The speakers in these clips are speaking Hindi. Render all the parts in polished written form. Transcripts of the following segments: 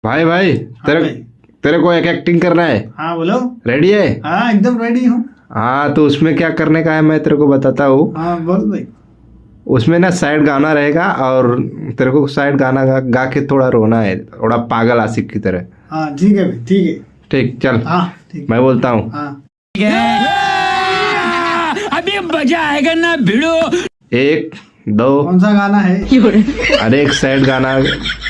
भाई भाई हाँ तेरे भाई। तेरे को एक एक्टिंग करना है। हाँ बोलो। रेडी है? हाँ एकदम रेडी हूँ। हाँ तो उसमें क्या करने का है मैं तेरे को बताता हूँ। हाँ बोल भाई। उसमें ना साइड गाना रहेगा और तेरे को साइड गाना गा के थोड़ा रोना है, थोड़ा पागल आशिक की तरह। हाँ ठीक है भाई, ठीक है। ठीक चल। हाँ ठीक। मैं बोलता हूँ। हाँ अभी मजा आएगा ना भिड़ो। एक दो। कौन सा गाना है? अरे एक साइड गाना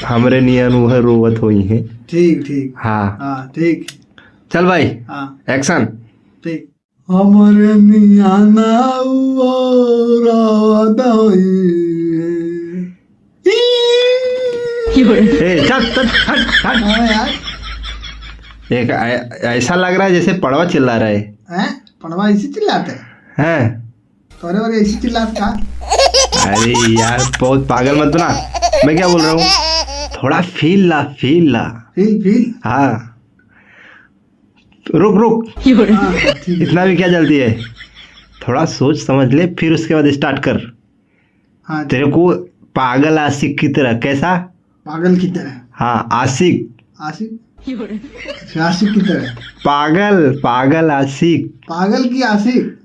हमरे नियन वह रोवत हुई है। ठीक ठीक। हाँ हाँ ठीक। चल भाई हाँ एक्शन। ठीक। हमारे नियाना ए चल चल हट हट। हाँ यार। एक ऐसा लग रहा है जैसे पड़वा चिल्ला रहा है। हैं? पढ़वा इसी चिल्लाते हैं? हैं? तोरे बारे इसी चिल्लाते का? अरे यार बहुत पागल मत बना। मैं क्या बोल रहा हूँ, थोड़ा फील ला फील ला। Feel feel. हाँ रुक रुक, हाँ ठीक है। इतना भी क्या जल्दी है, थोड़ा सोच समझ ले फिर उसके बाद स्टार्ट कर। हाँ तेरे को पागल आशिक की तरह कैसा? पागल की तरह। हाँ आशिक, आशिक आशिक की तरह। पागल पागल आशिक, पागल की आशिक।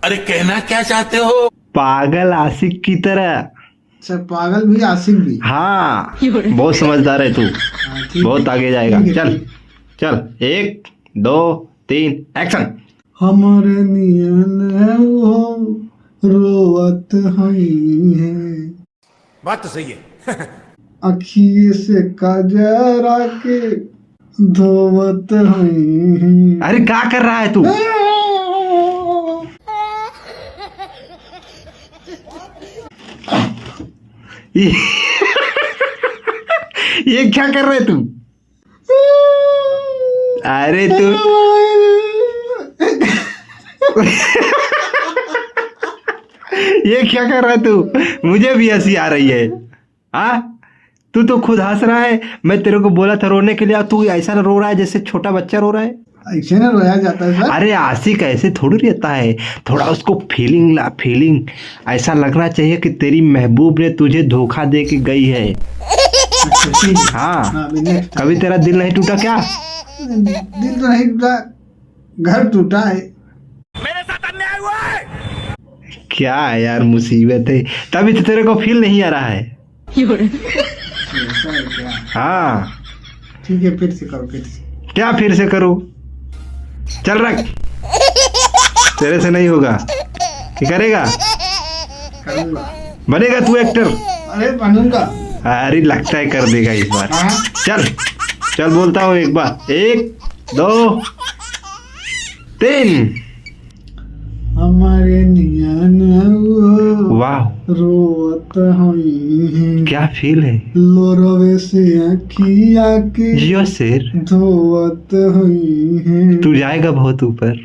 अरे कहना क्या चाहते हो? पागल आशिक की तरह। अच्छा पागल भी आशिक भी। हाँ बहुत समझदार है तू, हाँ, ठीक बहुत है, आगे जाएगा। ठीक है, चल ठीक। चल एक दो तीन एक्शन। हमारे नियन है वो रोवत हई है, बात तो सही है। अखिए से कजरा के धोवत हई है। अरे क्या कर रहा है तू? ये ये क्या कर रहा है तू? अरे तू ये क्या कर रहा है तू? मुझे भी हंसी आ रही है। हाँ तू तो खुद हंस रहा है, मैं तेरे को बोला था रोने के लिए और तू ऐसा रो रहा है जैसे छोटा बच्चा रो रहा है। ऐसे ना रोया जाता है सर। अरे आशिक ऐसे थोड़ी रहता है, थोड़ा उसको फीलिंग ला फीलिंग। ऐसा लगना चाहिए कि तेरी महबूब ने तुझे धोखा दे के गई है। अच्छा, ठीक है। हाँ हाँ, अभी next। कभी तेरा दिल नहीं टूटा क्या? दिल तो नहीं टूटा, घर टूटा है। मेरे साथ अन्याय हुआ है। क्या है यार मुसीबत है, तभी तो तेरे को फील नहीं आ रहा है। ऐसा है क्या? हाँ ठीक है फिर से करो, फिर से। क्या फिर से करूं? चल रख, तेरे से नहीं होगा। क्या करेगा? करूंगा। बनेगा तू एक्टर? अरे बनूंगा। अरे लगता है कर देगा इस बार। हाँ चल चल बोलता हूँ एक बार, एक दो तीन। हमारे नियन है वो वाह रोवत हई है, क्या फील है। लोरवे से अखिया के जियो शेर, धोवत हई है। तू जाएगा बहुत ऊपर।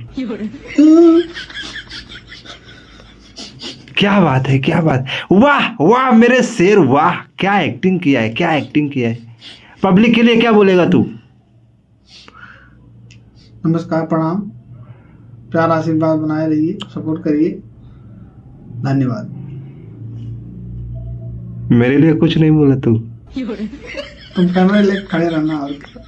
क्या बात है, क्या बात। वाह वाह मेरे शेर, वाह क्या एक्टिंग किया है, क्या एक्टिंग किया है। पब्लिक के लिए क्या बोलेगा तू? नमस्कार, प्रणाम, प्यार आशीर्वाद बनाए रहिए, सपोर्ट करिए, धन्यवाद। मेरे लिए कुछ नहीं बोला तू? तुम कैमरे लेके खड़े रहना और क्या।